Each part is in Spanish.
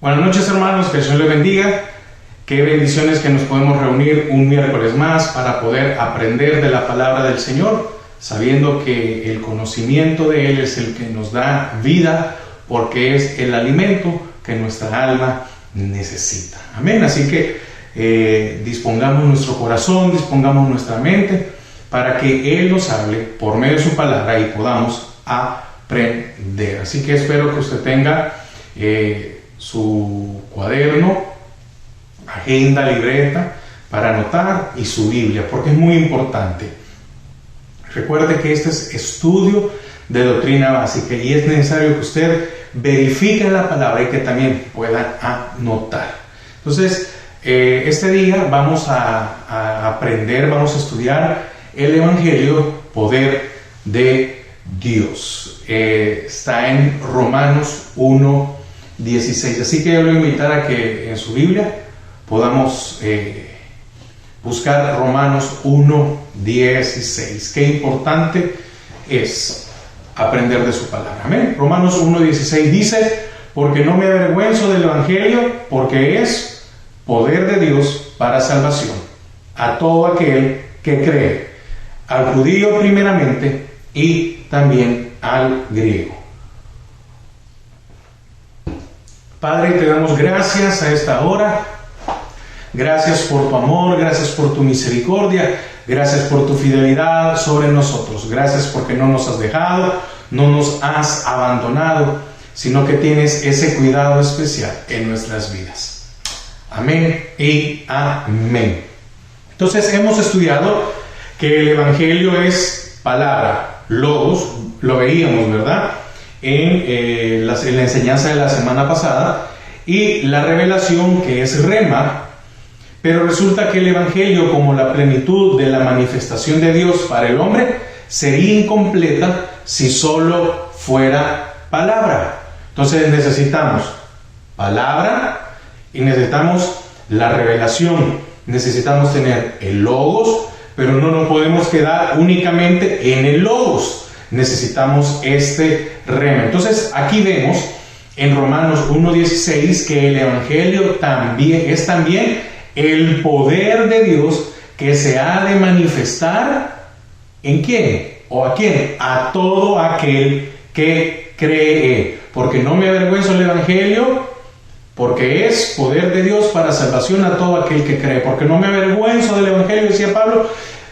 Buenas noches, hermanos, que el Señor les bendiga. Qué bendiciones que nos podemos reunir un miércoles más para poder aprender de la palabra del Señor, sabiendo que el conocimiento de Él es el que nos da vida, porque es el alimento que nuestra alma necesita. Amén. Así que dispongamos nuestro corazón, dispongamos nuestra mente para que Él nos hable por medio de su palabra y podamos aprender. Así que espero que usted tenga su cuaderno, agenda, libreta para anotar y su Biblia, porque es muy importante. Recuerde que este es estudio de doctrina básica y es necesario que usted verifique la palabra y que también pueda anotar. Entonces, este día vamos a aprender, vamos a estudiar el Evangelio, poder de Dios. Está en Romanos 1:16. Así que yo le voy a invitar a que en su Biblia podamos buscar Romanos 1:16. Qué importante es aprender de su palabra. Amén. Romanos 1:16 dice: porque no me avergüenzo del Evangelio, porque es poder de Dios para salvación a todo aquel que cree, al judío primeramente y también al griego. Padre, te damos gracias a esta hora. Gracias por tu amor, gracias por tu misericordia, gracias por tu fidelidad sobre nosotros. Gracias porque no nos has dejado, no nos has abandonado, sino que tienes ese cuidado especial en nuestras vidas. Amén y amén. Entonces hemos estudiado que el Evangelio es palabra, logos, lo veíamos, ¿verdad? En la enseñanza de la semana pasada, y la revelación, que es rema. Pero resulta que el Evangelio, como la plenitud de la manifestación de Dios para el hombre, sería incompleta si solo fuera palabra. Entonces necesitamos palabra y necesitamos la revelación. Necesitamos tener el logos, pero no nos podemos quedar únicamente en el logos. Necesitamos este rema. Entonces aquí vemos en Romanos 1:16 que el Evangelio es también el poder de Dios que se ha de manifestar ¿en quién? ¿O a quién? A todo aquel que cree. Porque no me avergüenzo del Evangelio, porque es poder de Dios para salvación a todo aquel que cree. Porque no me avergüenzo del Evangelio, decía Pablo,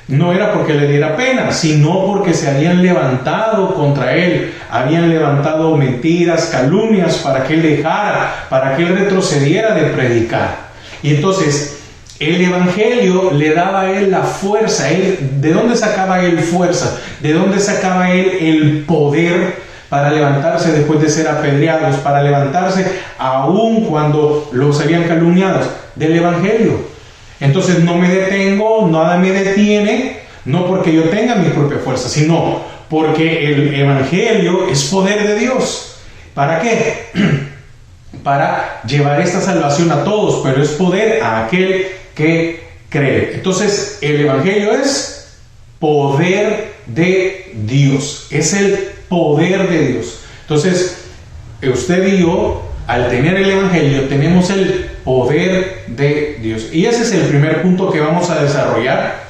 no era porque le diera pena, sino porque se habían levantado contra él, habían levantado mentiras, calumnias para que él dejara, para que él retrocediera de predicar. Y entonces el Evangelio le daba a él la fuerza. ¿De dónde sacaba él fuerza? ¿De dónde sacaba él el poder para levantarse después de ser apedreados, para levantarse aún cuando los habían calumniado? Del Evangelio. Entonces no me detengo, nada me detiene, no porque yo tenga mi propia fuerza, sino porque el Evangelio es poder de Dios. ¿Para qué? Para llevar esta salvación a todos, pero es poder a aquel que cree. Entonces el Evangelio es poder de Dios, es el poder de Dios. Entonces usted y yo, al tener el Evangelio, tenemos el poder de Dios. Y ese es el primer punto que vamos a desarrollar,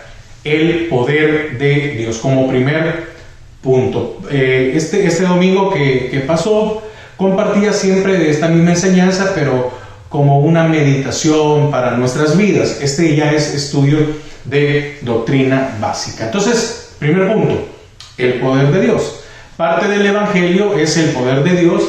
el poder de Dios, como primer punto. Este domingo que pasó, compartía siempre de esta misma enseñanza, pero como una meditación para nuestras vidas. Este ya es estudio de doctrina básica. Entonces, primer punto, el poder de Dios. Parte del Evangelio es el poder de Dios,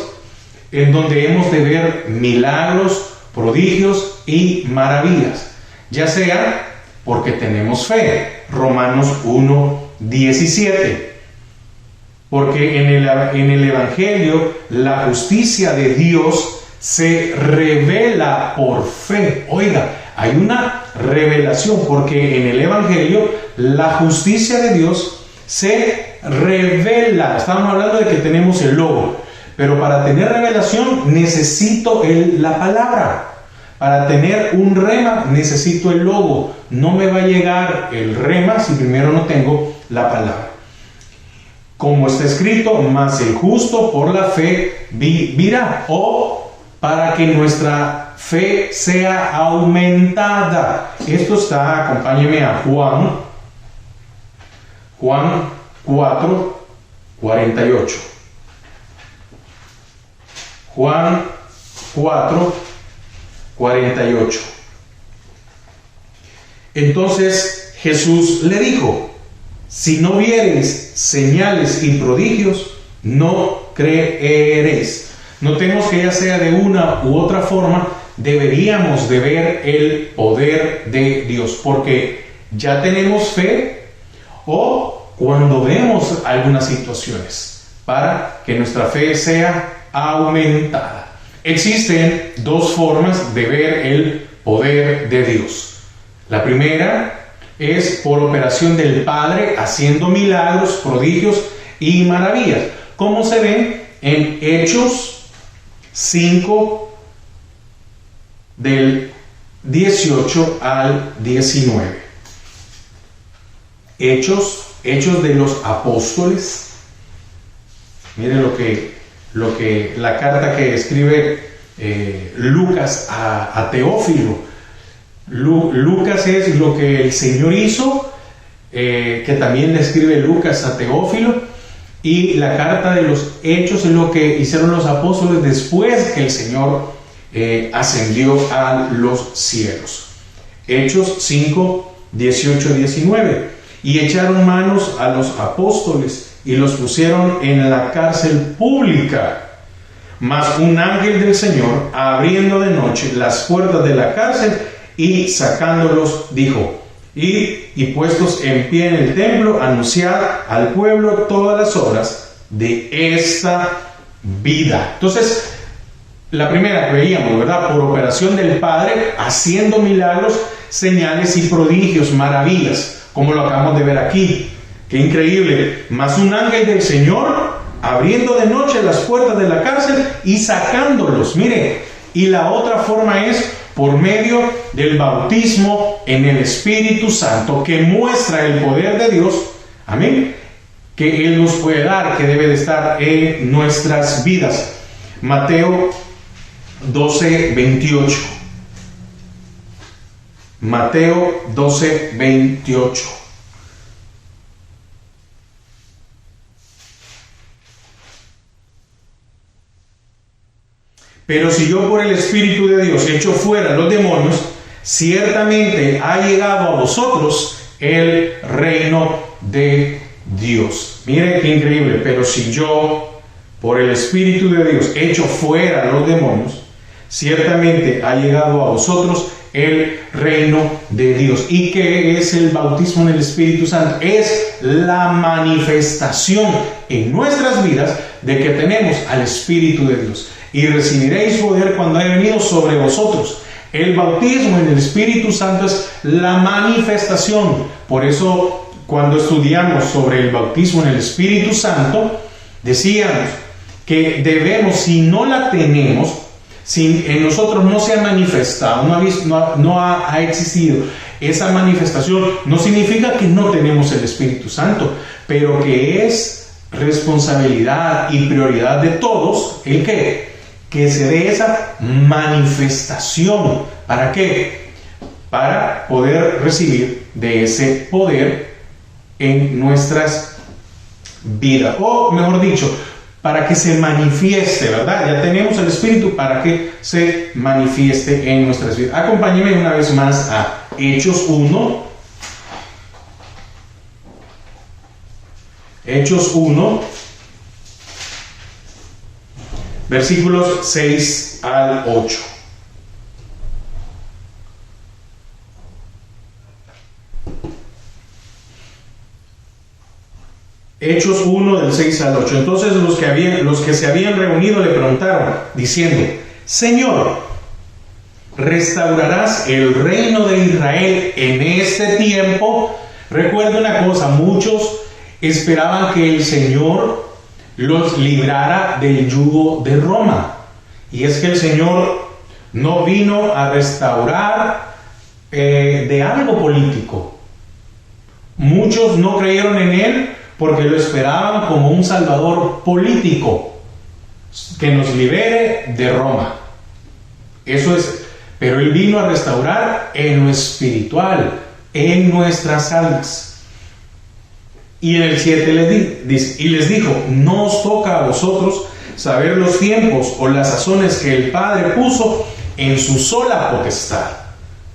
en donde hemos de ver milagros, prodigios y maravillas, ya sea porque tenemos fe. Romanos 1:17. Porque en el Evangelio la justicia de Dios se revela por fe. Oiga, hay una revelación, porque en el Evangelio la justicia de Dios se revela. Estamos hablando de que tenemos el logo, pero para tener revelación necesito la palabra. Para tener un rema necesito el logo. No me va a llegar el rema si primero no tengo la palabra. Como está escrito, mas el justo por la fe vivirá. O para que nuestra fe sea aumentada. Esto está, acompáñeme a Juan 4, 48. Juan 4, 48. Entonces Jesús le dijo: si no viereis señales y prodigios, no creeréis. Notemos que ya sea de una u otra forma, deberíamos de ver el poder de Dios, porque ya tenemos fe, o cuando vemos algunas situaciones, para que nuestra fe sea aumentada. Existen dos formas de ver el poder de Dios. La primera es por operación del Padre, haciendo milagros, prodigios y maravillas, como se ven en Hechos 5, del 18 al 19. Hechos de los apóstoles. Miren lo que la carta que escribe Lucas a Teófilo. Lucas es lo que el Señor hizo, que también le escribe Lucas a Teófilo. Y la carta de los Hechos es lo que hicieron los apóstoles después que el Señor ascendió a los cielos. Hechos 5, 18, 19. Y echaron manos a los apóstoles y los pusieron en la cárcel pública. Mas un ángel del Señor, abriendo de noche las puertas de la cárcel y sacándolos, dijo: id y puestos en pie en el templo, anunciad al pueblo todas las obras de esta vida. Entonces, la primera que veíamos, ¿verdad? Por operación del Padre, haciendo milagros, señales y prodigios, maravillas, como lo acabamos de ver aquí. ¡Qué increíble! Más un ángel del Señor, abriendo de noche las puertas de la cárcel y sacándolos. Mire, y la otra forma es por medio del bautismo en el Espíritu Santo, que muestra el poder de Dios, amén, que Él nos puede dar, que debe de estar en nuestras vidas. Mateo 12, 28. Mateo 12, 28. Pero si yo por el Espíritu de Dios echo fuera los demonios, ciertamente ha llegado a vosotros el reino de Dios. Mire qué increíble. Pero si yo por el Espíritu de Dios echo fuera los demonios, ciertamente ha llegado a vosotros el reino de Dios. ¿Y qué es el bautismo en el Espíritu Santo? Es la manifestación en nuestras vidas de que tenemos al Espíritu de Dios. Y recibiréis poder cuando haya venido sobre vosotros. El bautismo en el Espíritu Santo es la manifestación. Por eso, cuando estudiamos sobre el bautismo en el Espíritu Santo, decíamos que debemos, si no la tenemos, si en nosotros no se ha manifestado, no ha existido esa manifestación, no significa que no tenemos el Espíritu Santo, pero que es responsabilidad y prioridad de todos el que se dé esa manifestación. ¿Para qué? Para poder recibir de ese poder en nuestras vidas, o mejor dicho, para que se manifieste, ¿verdad? Ya tenemos el Espíritu para que se manifieste en nuestras vidas. Acompáñenme una vez más a Hechos 1. Hechos 1, versículos 6 al 8. Hechos 1 del 6 al 8. Entonces los que se habían reunido le preguntaron, diciendo: Señor, ¿restaurarás el reino de Israel en este tiempo? Recuerda una cosa, muchos esperaban que el Señor los librara del yugo de Roma. Y es que el Señor no vino a restaurar de algo político. Muchos no creyeron en Él porque lo esperaban como un salvador político que nos libere de Roma. Eso es, pero Él vino a restaurar en lo espiritual, en nuestras almas. Y en el 7 les dijo, no os toca a vosotros saber los tiempos o las sazones que el Padre puso en su sola potestad.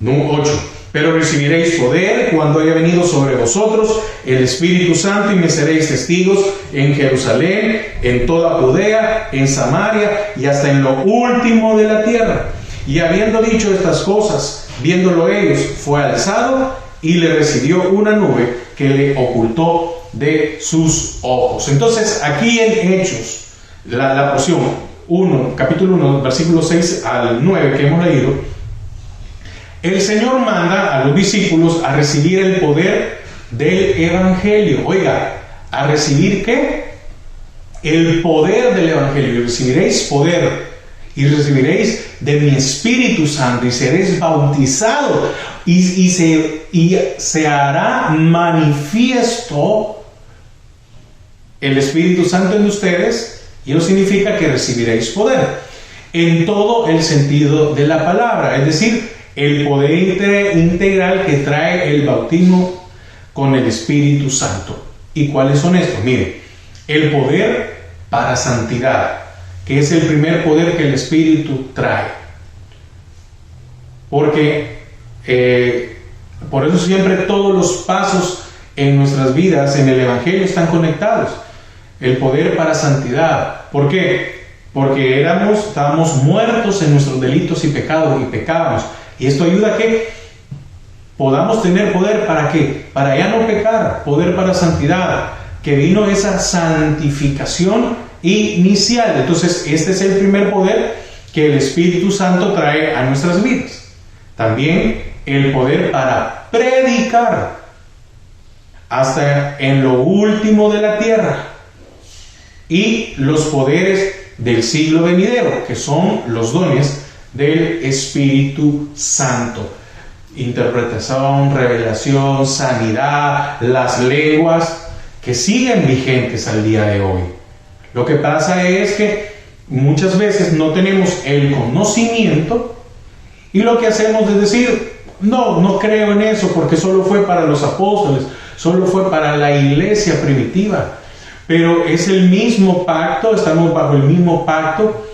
8. Pero recibiréis poder cuando haya venido sobre vosotros el Espíritu Santo y me seréis testigos en Jerusalén, en toda Judea, en Samaria y hasta en lo último de la tierra. Y habiendo dicho estas cosas, viéndolo ellos, fue alzado y le recibió una nube que le ocultó de sus ojos. Entonces, aquí en Hechos, la porción 1, capítulo 1, versículos 6 al 9 que hemos leído, el Señor manda a los discípulos a recibir el poder del Evangelio. Oiga, ¿a recibir qué? El poder del Evangelio. Y recibiréis poder y recibiréis de mi Espíritu Santo y seréis bautizados y se hará manifiesto el Espíritu Santo en ustedes, y eso significa que recibiréis poder en todo el sentido de la palabra, es decir, el poder integral que trae el bautismo con el Espíritu Santo. ¿Y cuáles son estos? Mire, el poder para santidad, que es el primer poder que el Espíritu trae. Porque por eso siempre todos los pasos en nuestras vidas, en el Evangelio, están conectados. El poder para santidad. ¿Por qué? Porque estábamos muertos en nuestros delitos y pecados y pecábamos. Y esto ayuda a que podamos tener poder. ¿Para qué? Para ya no pecar. Poder para santidad. Que vino esa santificación inicial. Entonces, este es el primer poder que el Espíritu Santo trae a nuestras vidas. También el poder para predicar hasta en lo último de la tierra. Y los poderes del siglo venidero, que son los dones del Espíritu Santo. Interpretación, revelación, sanidad, las lenguas, que siguen vigentes al día de hoy. Lo que pasa es que muchas veces no tenemos el conocimiento y lo que hacemos es decir, no creo en eso porque solo fue para los apóstoles, solo fue para la iglesia primitiva. Pero es el mismo pacto, estamos bajo el mismo pacto,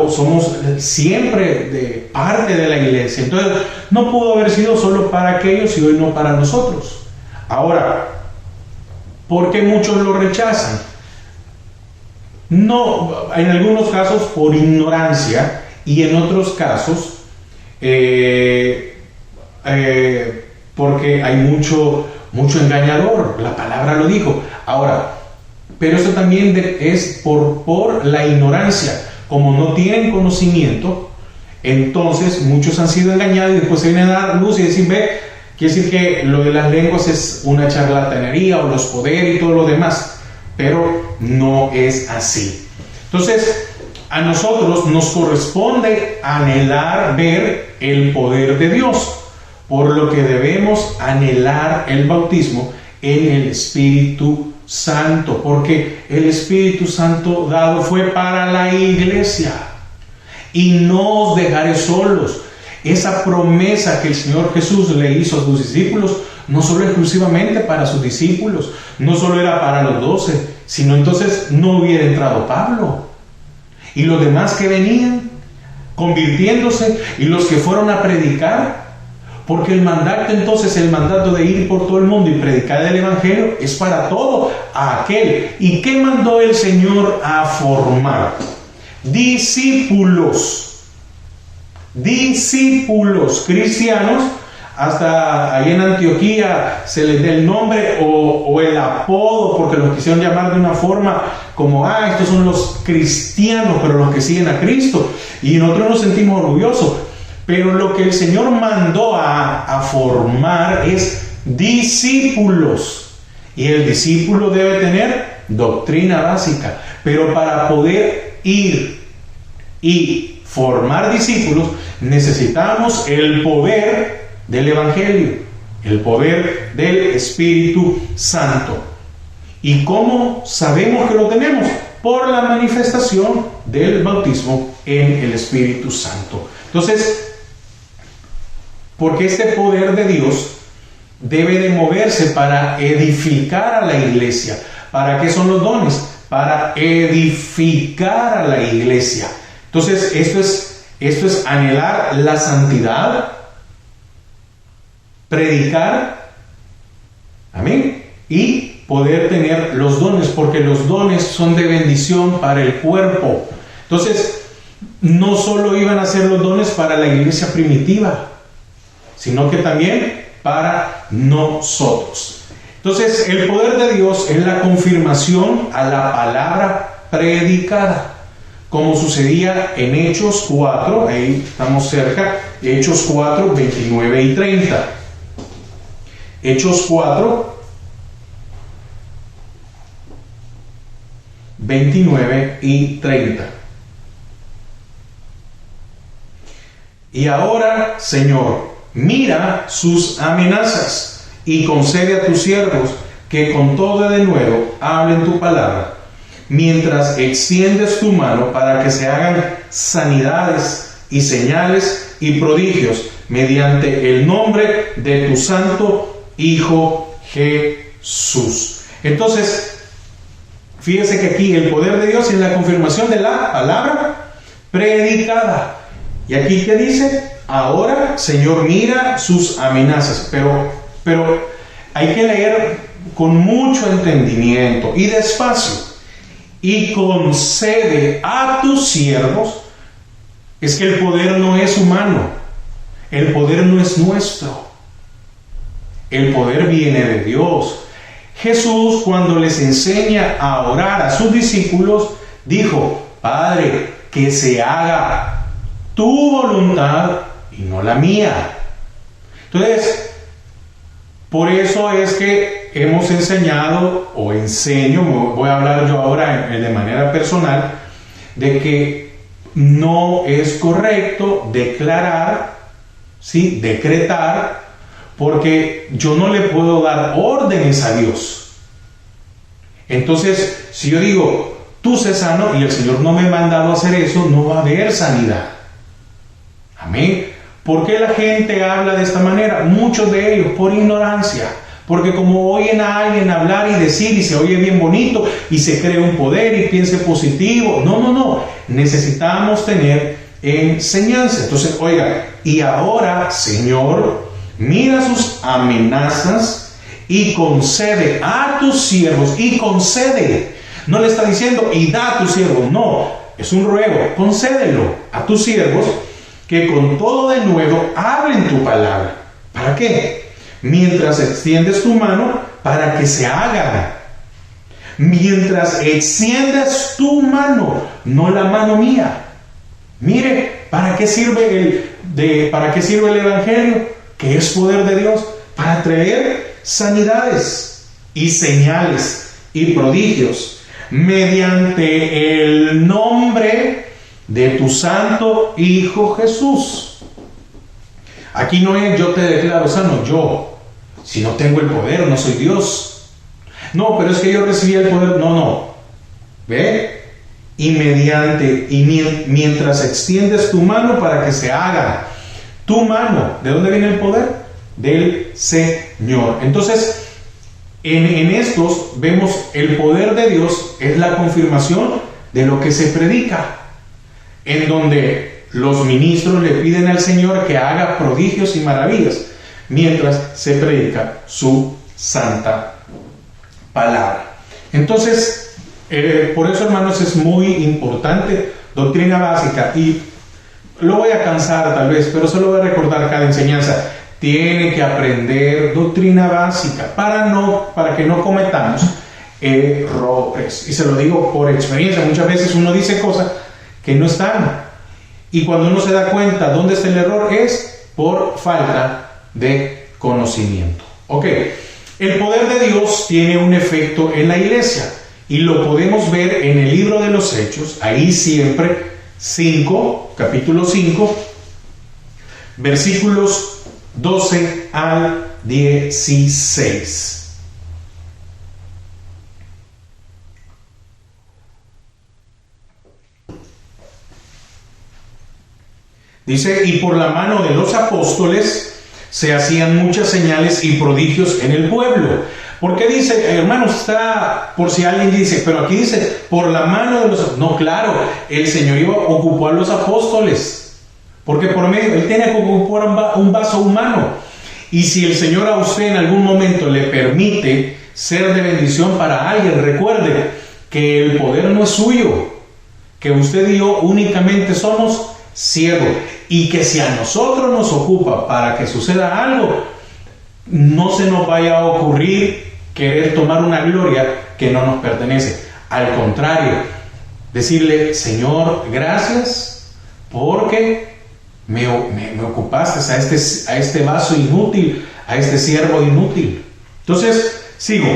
somos siempre de parte de la iglesia. Entonces, no pudo haber sido solo para aquellos y hoy no para nosotros. Ahora, ¿por qué muchos lo rechazan? No, en algunos casos por ignorancia y en otros casos porque hay mucho engañador. La palabra lo dijo. Ahora, pero eso también es por la ignorancia. Como no tienen conocimiento, entonces muchos han sido engañados y después se vienen a dar luz y decir, quiere decir que lo de las lenguas es una charlatanería o los poderes y todo lo demás, pero no es así. Entonces, a nosotros nos corresponde anhelar ver el poder de Dios, por lo que debemos anhelar el bautismo en el Espíritu Santo, porque el Espíritu Santo dado fue para la iglesia. Y no os dejaré solos. Esa promesa que el Señor Jesús le hizo a sus discípulos, no solo exclusivamente para sus discípulos, no solo era para los 12, sino entonces no hubiera entrado Pablo. Y los demás que venían convirtiéndose y los que fueron a predicar. Porque el mandato de ir por todo el mundo y predicar el Evangelio es para todo aquel. ¿Y qué mandó el Señor a formar? Discípulos cristianos. Hasta ahí en Antioquía se les da el nombre o el apodo, porque los quisieron llamar de una forma como, estos son los cristianos, pero los que siguen a Cristo. Y nosotros nos sentimos orgullosos. Pero lo que el Señor mandó a formar es discípulos. Y el discípulo debe tener doctrina básica. Pero para poder ir y formar discípulos, necesitamos el poder del Evangelio, el poder del Espíritu Santo. ¿Y cómo sabemos que lo tenemos? Por la manifestación del bautismo en el Espíritu Santo. Entonces, porque este poder de Dios debe de moverse para edificar a la iglesia. ¿Para qué son los dones? Para edificar a la iglesia. Entonces, esto es anhelar la santidad, predicar, amén, y poder tener los dones, porque los dones son de bendición para el cuerpo. Entonces, no solo iban a ser los dones para la iglesia primitiva, sino que también para nosotros. Entonces, el poder de Dios es la confirmación a la palabra predicada, como sucedía en Hechos 4, ahí estamos cerca, Hechos 4, 29 y 30. Hechos 4, 29 y 30. Y ahora, Señor, mira sus amenazas y concede a tus siervos que con todo de nuevo hablen tu palabra, mientras extiendes tu mano para que se hagan sanidades y señales y prodigios mediante el nombre de tu santo Hijo Jesús. Entonces, fíjese que aquí el poder de Dios es la confirmación de la palabra predicada. Y aquí, ¿qué dice? Ahora, Señor, mira sus amenazas. Pero hay que leer con mucho entendimiento y despacio. Y concede a tus siervos. Es que el poder no es humano. El poder no es nuestro. El poder viene de Dios. Jesús, cuando les enseña a orar a sus discípulos, dijo: Padre, que se haga tu voluntad y no la mía. Entonces, por eso es que hemos enseñado, o enseño, voy a hablar yo ahora de manera personal, de que no es correcto declarar, ¿sí?, decretar, porque yo no le puedo dar órdenes a Dios. Entonces, si yo digo, tú sé sano, y el Señor no me ha mandado a hacer eso, no va a haber sanidad. Amén. ¿Por qué la gente habla de esta manera? Muchos de ellos por ignorancia. Porque como oyen a alguien hablar y decir, y se oye bien bonito, y se cree un poder y piense positivo. No. Necesitamos tener enseñanza. Entonces, oiga, y ahora, Señor, mira sus amenazas y concede a tus siervos, y concede. No le está diciendo, y da a tus siervos, no, es un ruego, concédelo a tus siervos, que con todo de nuevo hablen tu palabra. ¿Para qué? Mientras extiendes tu mano para que se haga. Mientras extiendes tu mano, no la mano mía. Mire, ¿para qué sirve el Evangelio? Que es poder de Dios, para traer sanidades y señales y prodigios mediante el nombre de tu santo Hijo Jesús. Aquí no es yo te declaro sano, yo, si no tengo el poder, no soy Dios. No, pero es que yo recibí el poder. No. ¿Ve? Y mientras extiendes tu mano para que se haga. Tu mano, ¿de dónde viene el poder? Del Señor. Entonces, en estos vemos el poder de Dios es la confirmación de lo que se predica, en donde los ministros le piden al Señor que haga prodigios y maravillas mientras se predica su santa palabra. Entonces, por eso, hermanos, es muy importante doctrina básica, y lo voy a cansar tal vez, pero solo voy a recordar cada enseñanza. Tiene que aprender doctrina básica para que no cometamos errores. Y se lo digo por experiencia. Muchas veces uno dice cosas que no están, y cuando uno se da cuenta dónde está el error, es por falta de conocimiento. Ok, el poder de Dios tiene un efecto en la iglesia, y lo podemos ver en el libro de los Hechos, ahí siempre, capítulo 5, versículos 12 al 16. Dice, y por la mano de los apóstoles se hacían muchas señales y prodigios en el pueblo. Porque dice, hermanos, está, por si alguien dice, pero aquí dice, por la mano de los... No, claro, el Señor ocupó a los apóstoles, porque por medio, Él tiene que ocupar un vaso humano. Y si el Señor a usted en algún momento le permite ser de bendición para alguien, recuerde que el poder no es suyo, que usted y yo únicamente somos siervos, y que si a nosotros nos ocupa para que suceda algo, no se nos vaya a ocurrir querer tomar una gloria que no nos pertenece. Al contrario, decirle, Señor, gracias porque me ocupaste a este vaso inútil, a este siervo inútil. Entonces, sigo.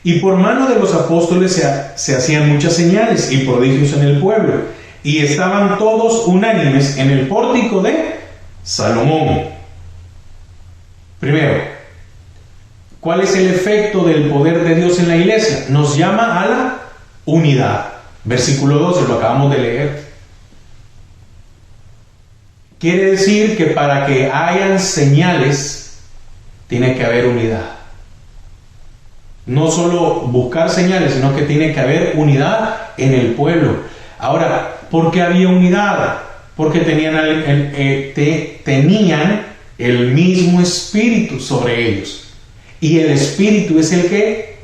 Y por mano de los apóstoles se hacían muchas señales y prodigios en el pueblo, y estaban todos unánimes en el pórtico de Salomón. Primero, ¿cuál es el efecto del poder de Dios en la iglesia? Nos llama a la unidad. Versículo 12, lo acabamos de leer. Quiere decir que para que hayan señales, tiene que haber unidad. No solo buscar señales, sino que tiene que haber unidad en el pueblo. Ahora, ¿por qué había unidad? Porque tenían el mismo espíritu sobre ellos. Y el espíritu es el que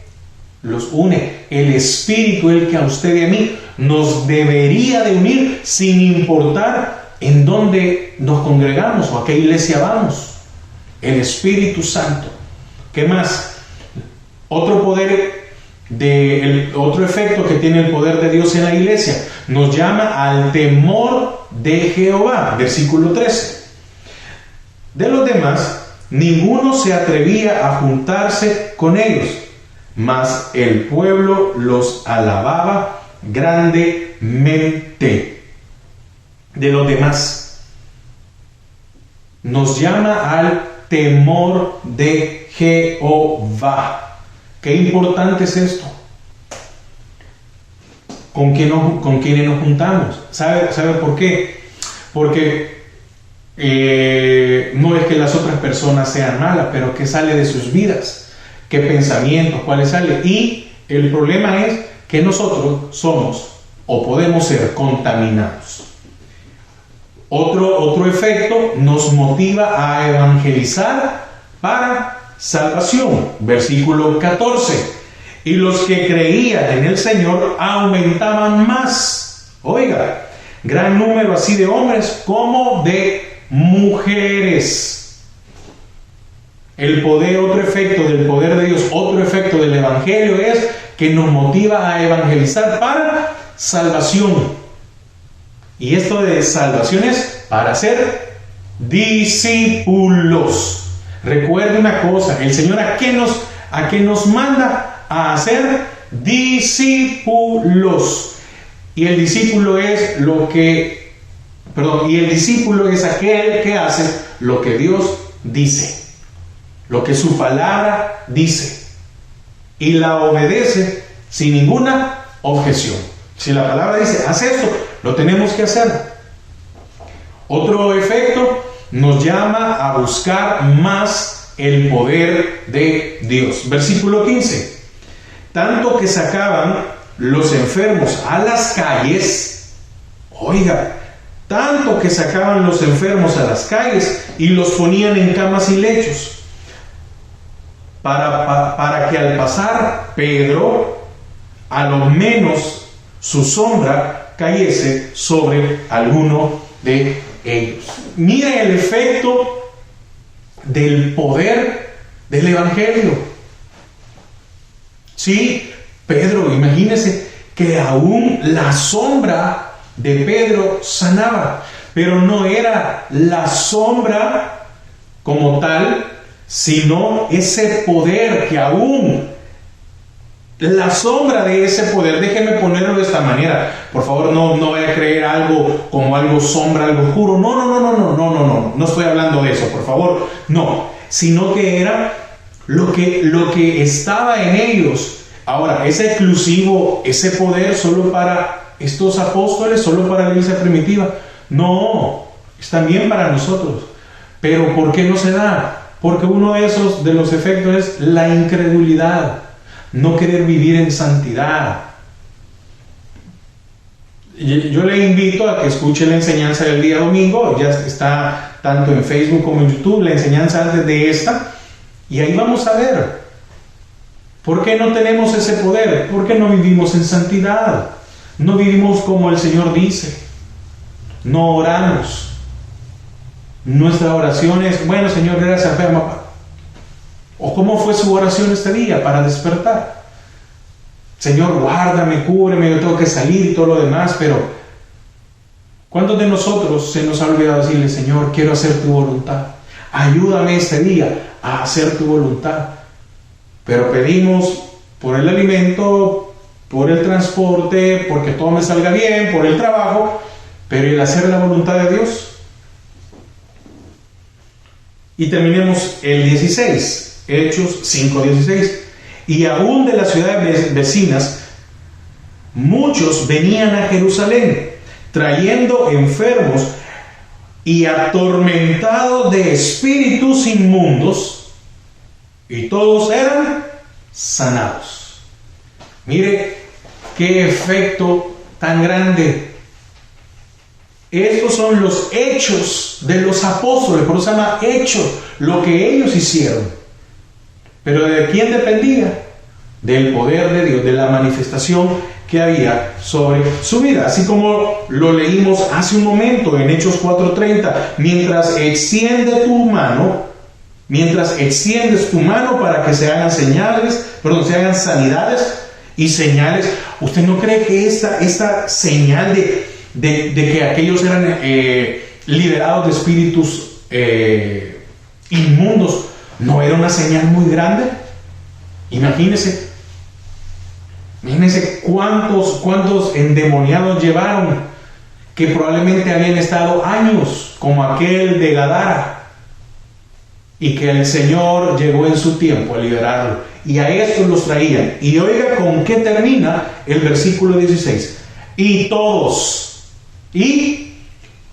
los une. El espíritu es el que a usted y a mí nos debería de unir, sin importar en dónde nos congregamos o a qué iglesia vamos. El Espíritu Santo. ¿Qué más? Otro efecto que tiene el poder de Dios en la iglesia, nos llama al temor de Jehová. Versículo 13. De los demás, ninguno se atrevía a juntarse con ellos, mas el pueblo los alababa grandemente. De los demás, nos llama al temor de Jehová. Qué importante es esto. ¿Con quiénes nos juntamos? ¿Sabe por qué? Porque no es que las otras personas sean malas, pero ¿qué sale de sus vidas? ¿Qué pensamientos? ¿Cuáles salen? Y el problema es que nosotros somos o podemos ser contaminados. Otro efecto, nos motiva a evangelizar para salvación. Versículo 14. Y los que creían en el Señor aumentaban más. Oiga, gran número así de hombres como de mujeres. El poder, otro efecto del poder de Dios, otro efecto del Evangelio es que nos motiva a evangelizar para salvación. Y esto de salvación es para ser discípulos. Recuerde una cosa, el Señor ¿a qué nos manda? A hacer discípulos. Y el discípulo es aquel que hace lo que Dios dice, lo que su palabra dice, y la obedece sin ninguna objeción. Si la palabra dice, haz esto, lo tenemos que hacer. Otro efecto, nos llama a buscar más el poder de Dios. Versículo 15. Tanto que sacaban los enfermos a las calles. Oiga, tanto que sacaban los enfermos a las calles y los ponían en camas y lechos, para que al pasar Pedro, a lo menos su sombra cayese sobre alguno de ellos. Mire el efecto del poder del Evangelio. Sí, Pedro, imagínese que aún la sombra de Pedro sanaba, pero no era la sombra como tal, sino ese poder que aún la sombra de ese poder, déjeme ponerlo de esta manera, por favor, no vaya a creer algo como algo sombra, algo oscuro, no estoy hablando de eso, por favor, no, sino que era lo que estaba en ellos. Ahora, ¿es exclusivo ese poder solo para estos apóstoles, solo para la iglesia primitiva? No, es también para nosotros. Pero ¿por qué no se da? Porque uno de los efectos es la incredulidad, no querer vivir en santidad. Yo le invito a que escuche la enseñanza del día domingo, ya está tanto en Facebook como en YouTube, la enseñanza antes de esta, y ahí vamos a ver por qué no tenemos ese poder, por qué no vivimos en santidad, no vivimos como el Señor dice, no oramos. Nuestra oración es, bueno Señor, gracias, papá. ¿O cómo fue su oración este día para despertar? Señor, guárdame, cúbreme, yo tengo que salir y todo lo demás, pero ¿cuántos de nosotros se nos ha olvidado decirle, Señor, quiero hacer tu voluntad? Ayúdame este día a hacer tu voluntad. Pero pedimos por el alimento, por el transporte, porque todo me salga bien, por el trabajo, pero ¿y el hacer la voluntad de Dios? Y terminemos el 16, Hechos 5:16. Y aún de las ciudades vecinas, muchos venían a Jerusalén, trayendo enfermos y atormentados de espíritus inmundos, y todos eran sanados. Mire qué efecto tan grande. Estos son los hechos de los apóstoles, por eso se llama hechos, lo que ellos hicieron. Pero ¿de quién dependía? Del poder de Dios, de la manifestación que había sobre su vida. Así como lo leímos hace un momento en Hechos 4:30, mientras extiendes tu mano para que se hagan se hagan sanidades y señales. ¿Usted no cree que esta señal de que aquellos eran liberados de espíritus inmundos no era una señal muy grande? Imagínense cuántos endemoniados llevaron, que probablemente habían estado años, como aquel de Gadara, y que el Señor llegó en su tiempo a liberarlo, y a estos los traían. Y oiga con qué termina el versículo 16: y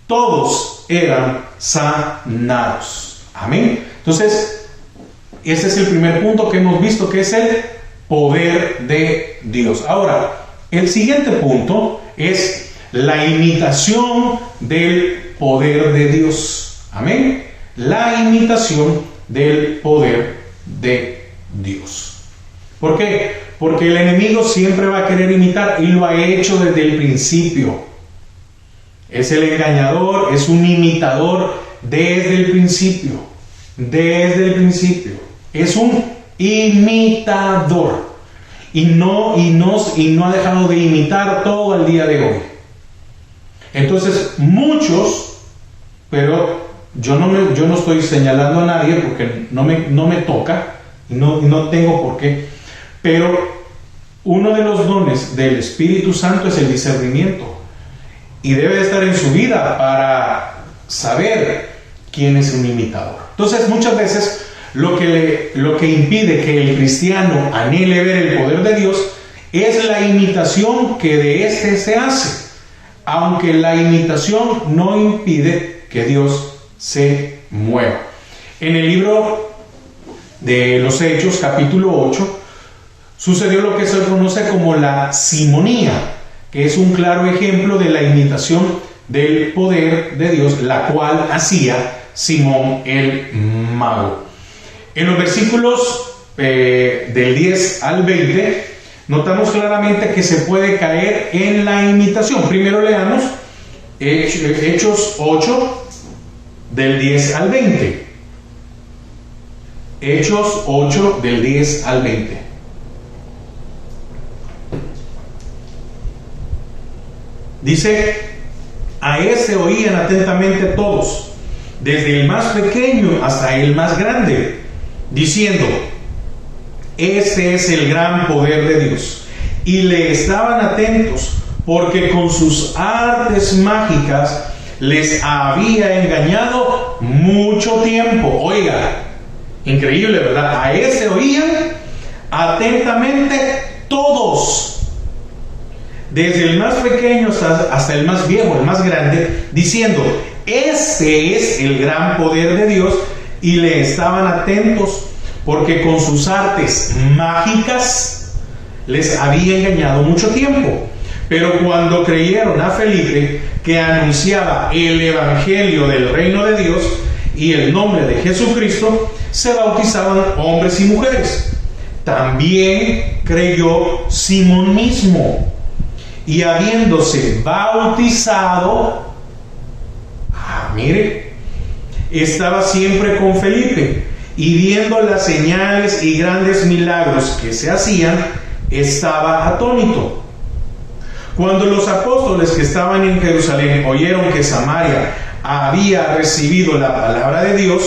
todos eran sanados. Amén. Entonces, este es el primer punto que hemos visto, que es el poder de Dios. Ahora, el siguiente punto es la imitación del poder de Dios. Amén. La imitación del poder de Dios. ¿Por qué? Porque el enemigo siempre va a querer imitar, y lo ha hecho desde el principio. Es el engañador, es un imitador desde el principio. Desde el principio. Es un imitador. Y no ha dejado de imitar todo el día de hoy. Entonces, muchos, pero yo no estoy señalando a nadie porque no me toca y no tengo por qué. Pero uno de los dones del Espíritu Santo es el discernimiento. Y debe estar en su vida para saber quién es un imitador. Entonces, muchas veces lo que impide que el cristiano anhele ver el poder de Dios es la imitación que de éste se hace, aunque la imitación no impide que Dios se mueva. En el libro de los Hechos, capítulo 8, sucedió lo que se conoce como la simonía, que es un claro ejemplo de la imitación del poder de Dios, la cual hacía Simón el mago. En los versículos del 10 al 20, notamos claramente que se puede caer en la imitación. Primero leamos Hechos 8, del 10 al 20. Hechos 8, del 10 al 20. Dice: a ese oían atentamente todos, desde el más pequeño hasta el más grande, diciendo: este es el gran poder de Dios. Y le estaban atentos, porque con sus artes mágicas les había engañado mucho tiempo. Oiga, increíble, ¿verdad? A ese oían atentamente todos, desde el más pequeño hasta el más viejo, el más grande, diciendo: este es el gran poder de Dios. Y le estaban atentos, porque con sus artes mágicas les había engañado mucho tiempo. Pero cuando creyeron a Felipe, que anunciaba el evangelio del reino de Dios y el nombre de Jesucristo, se bautizaban hombres y mujeres. También creyó Simón mismo, y habiéndose bautizado, mire, estaba siempre con Felipe, y viendo las señales y grandes milagros que se hacían, estaba atónito. Cuando los apóstoles que estaban en Jerusalén oyeron que Samaria había recibido la palabra de Dios,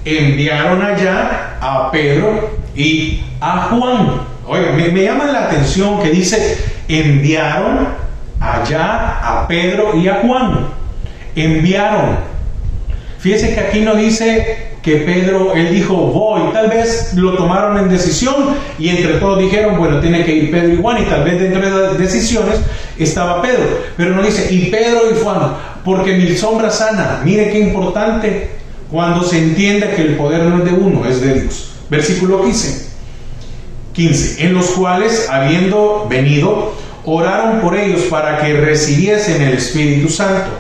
enviaron allá a Pedro y a Juan. Oiga, me llama la atención que dice: enviaron allá a Pedro y a Juan. Enviaron. Fíjese que aquí no dice que Pedro, él dijo voy. Tal vez lo tomaron en decisión y entre todos dijeron, bueno, tiene que ir Pedro y Juan, y tal vez dentro de las decisiones estaba Pedro. Pero no dice y Pedro y Juan, porque mi sombra sana. Mire qué importante cuando se entienda que el poder no es de uno, es de Dios. Versículo 15, en los cuales, habiendo venido, oraron por ellos para que recibiesen el Espíritu Santo,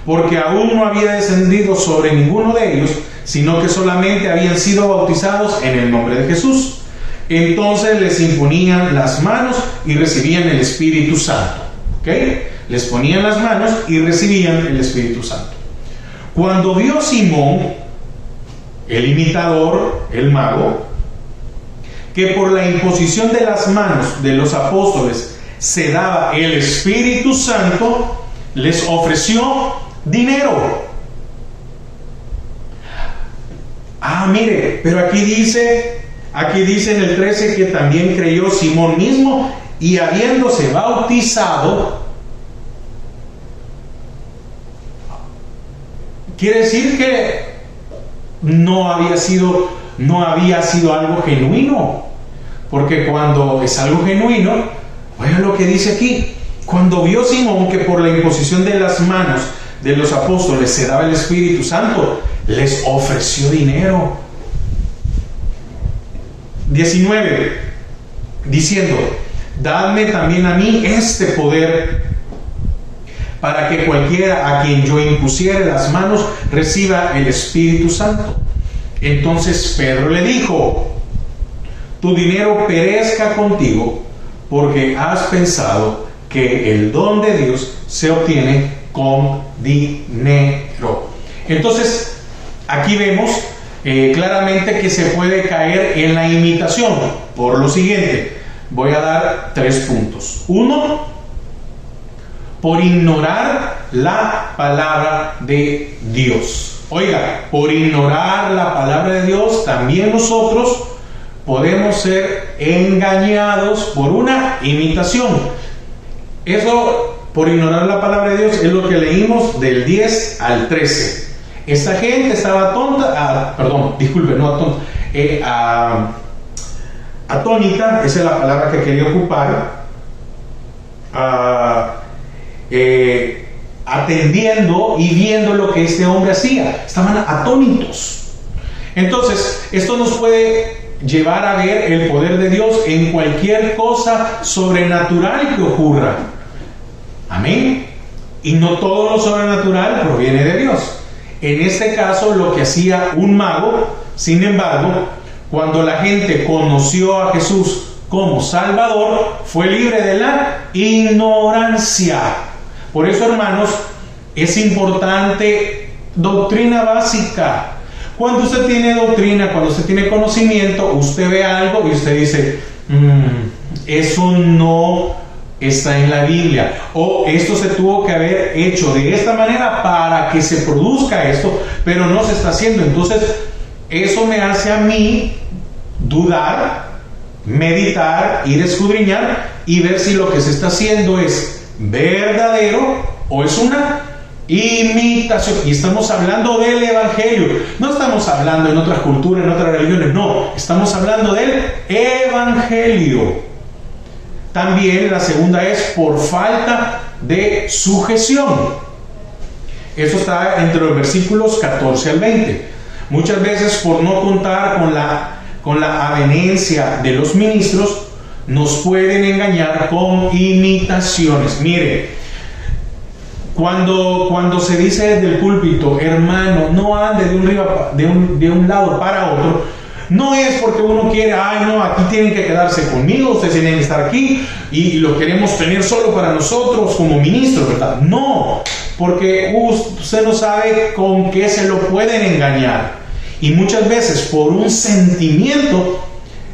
porque aún no había descendido sobre ninguno de ellos, sino que solamente habían sido bautizados en el nombre de Jesús. Entonces les imponían las manos y recibían el Espíritu Santo. ¿Ok? Les ponían las manos y recibían el Espíritu Santo. Cuando vio Simón, el imitador, el mago, que por la imposición de las manos de los apóstoles se daba el Espíritu Santo, les ofreció dinero. Mire, pero aquí dice en el 13 que también creyó Simón mismo, y habiéndose bautizado. Quiere decir que no había sido algo genuino, porque cuando es algo genuino, oiga lo que dice aquí: cuando vio Simón que por la imposición de las manos de los apóstoles se daba el Espíritu Santo, les ofreció dinero. 19, diciendo: dadme también a mí este poder, para que cualquiera a quien yo impusiere las manos reciba el Espíritu Santo. Entonces Pedro le dijo: tu dinero perezca contigo, porque has pensado que el don de Dios se obtiene con dinero. Entonces aquí vemos claramente que se puede caer en la imitación por lo siguiente. Voy a dar 3 puntos. 1, por ignorar la palabra de Dios. Oiga, por ignorar la palabra de Dios, también nosotros podemos ser engañados por una imitación. Eso, por ignorar la palabra de Dios, es lo que leímos del 10 al 13. Esta gente estaba atónita, esa es la palabra que quería ocupar, atendiendo y viendo lo que este hombre hacía. Estaban atónitos. Entonces, esto nos puede llevar a ver el poder de Dios en cualquier cosa sobrenatural que ocurra. Amén. Y no todo lo sobrenatural proviene de Dios. En este caso, lo que hacía un mago, sin embargo, cuando la gente conoció a Jesús como Salvador, fue libre de la ignorancia. Por eso, hermanos, es importante doctrina básica. Cuando usted tiene doctrina, cuando usted tiene conocimiento, usted ve algo y usted dice: eso no está en la Biblia, o esto se tuvo que haber hecho de esta manera para que se produzca esto, pero no se está haciendo. Entonces eso me hace a mí dudar, meditar, ir a escudriñar y ver si lo que se está haciendo es verdadero o es una imitación. Y estamos hablando del Evangelio, no estamos hablando en otras culturas, en otras religiones, no, estamos hablando del Evangelio. También la segunda es por falta de sujeción. Eso está entre los versículos 14 al 20. Muchas veces, por no contar con la avenencia de los ministros, nos pueden engañar con imitaciones. Mire, cuando se dice desde el púlpito, hermano, no ande de un lado para otro, no es porque uno quiere, ay no, aquí tienen que quedarse conmigo, ustedes tienen que estar aquí y lo queremos tener solo para nosotros como ministros, ¿verdad? No, porque usted no sabe con qué se lo pueden engañar. Y muchas veces por un sentimiento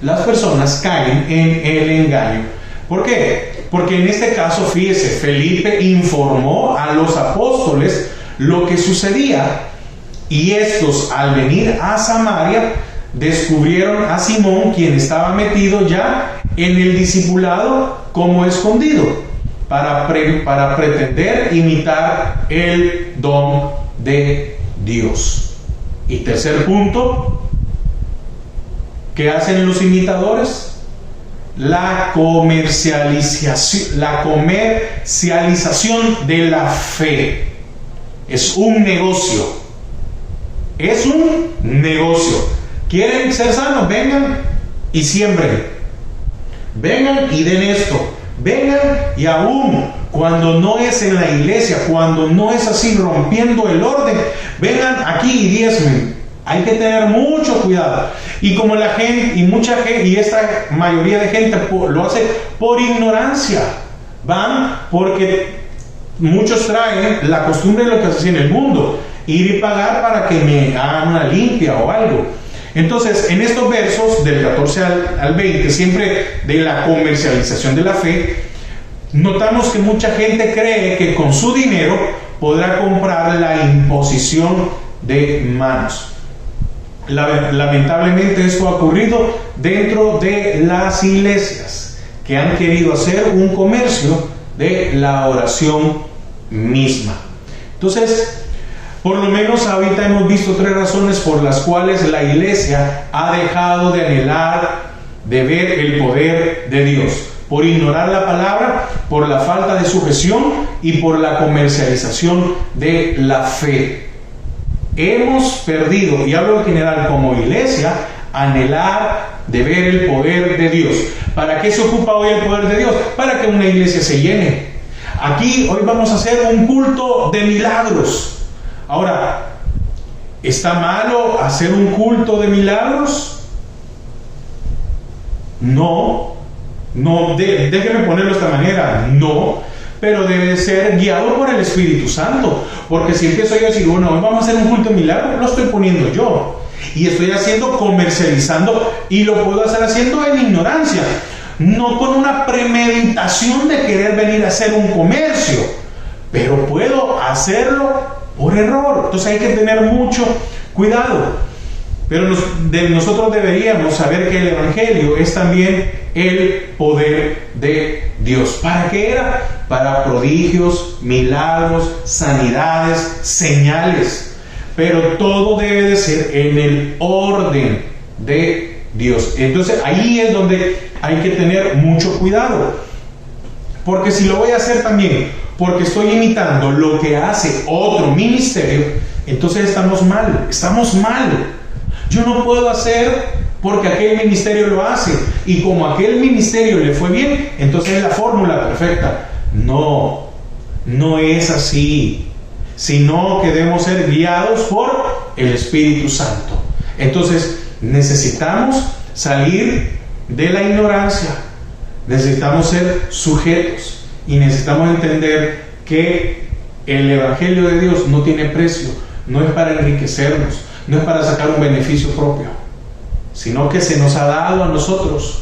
las personas caen en el engaño. ¿Por qué? Porque en este caso, fíjese, Felipe informó a los apóstoles lo que sucedía, y estos, al venir a Samaria, descubrieron a Simón, quien estaba metido ya en el discipulado como escondido, para pretender imitar el don de Dios. Y tercer punto, ¿qué hacen los imitadores? La comercialización de la fe. Es un negocio. Es un negocio. ¿Quieren ser sanos? Vengan y siembren. Vengan y den esto. Vengan y aún cuando no es en la iglesia, cuando no es así rompiendo el orden, vengan aquí y diezmen. Hay que tener mucho cuidado. Y como la gente, y mucha gente, y esta mayoría de gente lo hace por ignorancia, van porque muchos traen la costumbre de lo que se hace en el mundo, ir y pagar para que me hagan una limpia o algo. Entonces, en estos versos del 14 al 20, siempre de la comercialización de la fe, notamos que mucha gente cree que con su dinero podrá comprar la imposición de manos. Lamentablemente esto ha ocurrido dentro de las iglesias, que han querido hacer un comercio de la oración misma. Entonces, por lo menos ahorita hemos visto 3 razones por las cuales la iglesia ha dejado de anhelar, de ver el poder de Dios: por ignorar la palabra, por la falta de sujeción y por la comercialización de la fe. Hemos perdido, y hablo en general como iglesia, anhelar de ver el poder de Dios. ¿Para qué se ocupa hoy el poder de Dios? Para que una iglesia se llene. Aquí hoy vamos a hacer un culto de milagros. Ahora, ¿está malo hacer un culto de milagros? No, déjeme ponerlo de esta manera, no. Pero debe ser guiado por el Espíritu Santo. Porque si empiezo yo a decir, bueno, hoy vamos a hacer un culto de milagros, lo estoy poniendo yo. Y estoy comercializando, y lo puedo hacer haciendo en ignorancia. No con una premeditación de querer venir a hacer un comercio. Pero puedo hacerlo por error. Entonces hay que tener mucho cuidado. Pero nosotros deberíamos saber que el Evangelio es también el poder de Dios. ¿Para qué era? Para prodigios, milagros, sanidades, señales. Pero todo debe de ser en el orden de Dios. Entonces ahí es donde hay que tener mucho cuidado. Porque si lo voy a hacer también porque estoy imitando lo que hace otro ministerio, entonces estamos mal. Yo no puedo hacer porque aquel ministerio lo hace, y como aquel ministerio le fue bien, entonces es la fórmula perfecta. No es así, sino que debemos ser guiados por el Espíritu Santo. Entonces necesitamos salir de la ignorancia, necesitamos ser sujetos, y necesitamos entender que el Evangelio de Dios no tiene precio, no es para enriquecernos, no es para sacar un beneficio propio, sino que se nos ha dado a nosotros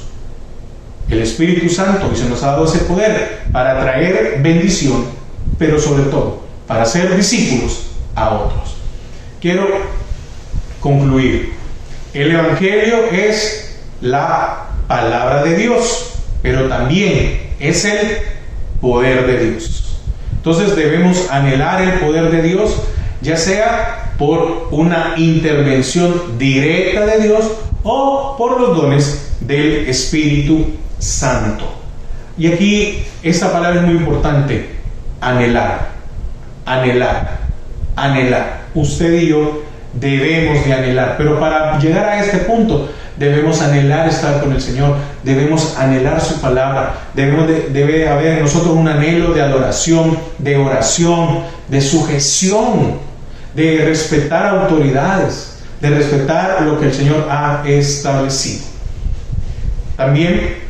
el Espíritu Santo, y se nos ha dado ese poder para traer bendición, pero sobre todo para ser discípulos a otros. Quiero concluir. El Evangelio es la palabra de Dios, pero también es el poder de Dios. Entonces debemos anhelar el poder de Dios, ya sea por una intervención directa de Dios o por los dones del Espíritu Santo. Y aquí esta palabra es muy importante, anhelar, anhelar, anhelar. Usted y yo debemos de anhelar, pero para llegar a este punto debemos anhelar estar con el Señor, debemos anhelar su palabra, debe haber en nosotros un anhelo de adoración, de oración, de sujeción, de respetar autoridades, de respetar lo que el Señor ha establecido. También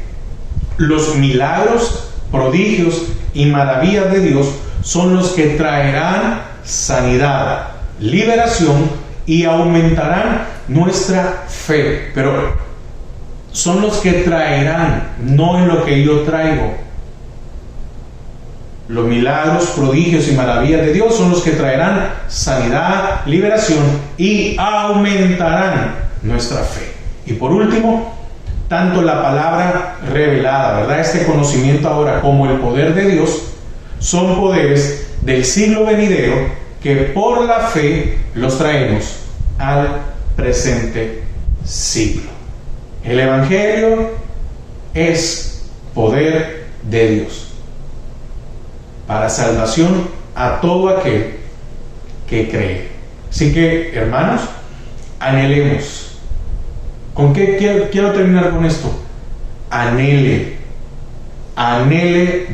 los milagros, prodigios y maravillas de Dios son los que traerán sanidad, liberación y aumentarán nuestra fe. Pero son los que traerán, no en lo que yo traigo. Los milagros, prodigios y maravillas de Dios son los que traerán sanidad, liberación y aumentarán nuestra fe. Y por último, tanto la palabra revelada, ¿verdad? Este conocimiento ahora como el poder de Dios son poderes del siglo venidero que por la fe los traemos al presente siglo. El Evangelio es poder de Dios para salvación a todo aquel que cree. Así que, hermanos, anhelemos. ¿Con qué quiero terminar con esto? Anhele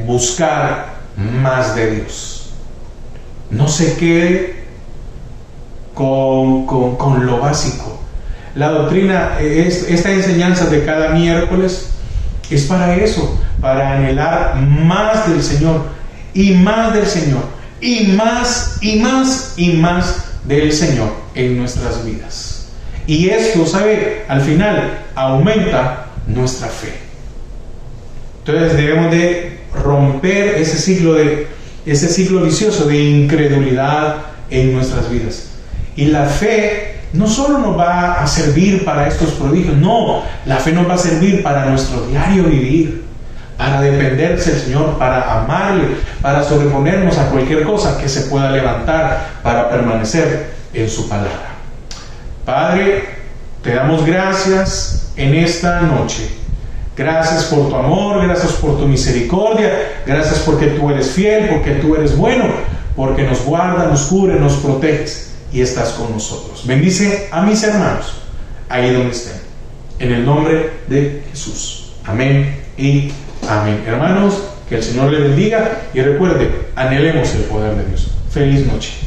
buscar más de Dios. No se quede con lo básico. La doctrina, esta enseñanza de cada miércoles es para eso, para anhelar más del Señor y más del Señor y más y más y más del Señor en nuestras vidas. Y esto, ¿sabe? Al final aumenta nuestra fe. Entonces debemos de romper ese ciclo vicioso de incredulidad en nuestras vidas. Y la fe no solo nos va a servir para estos prodigios, no, la fe nos va a servir para nuestro diario vivir, para depender del Señor, para amarle, para sobreponernos a cualquier cosa que se pueda levantar, para permanecer en su palabra. Padre, te damos gracias en esta noche. Gracias por tu amor, gracias por tu misericordia, gracias porque tú eres fiel, porque tú eres bueno, porque nos guarda, nos cubre, nos proteges y estás con nosotros. Bendice a mis hermanos ahí donde estén. En el nombre de Jesús. Amén y amén. Hermanos, que el Señor les bendiga y recuerde, anhelemos el poder de Dios. Feliz noche.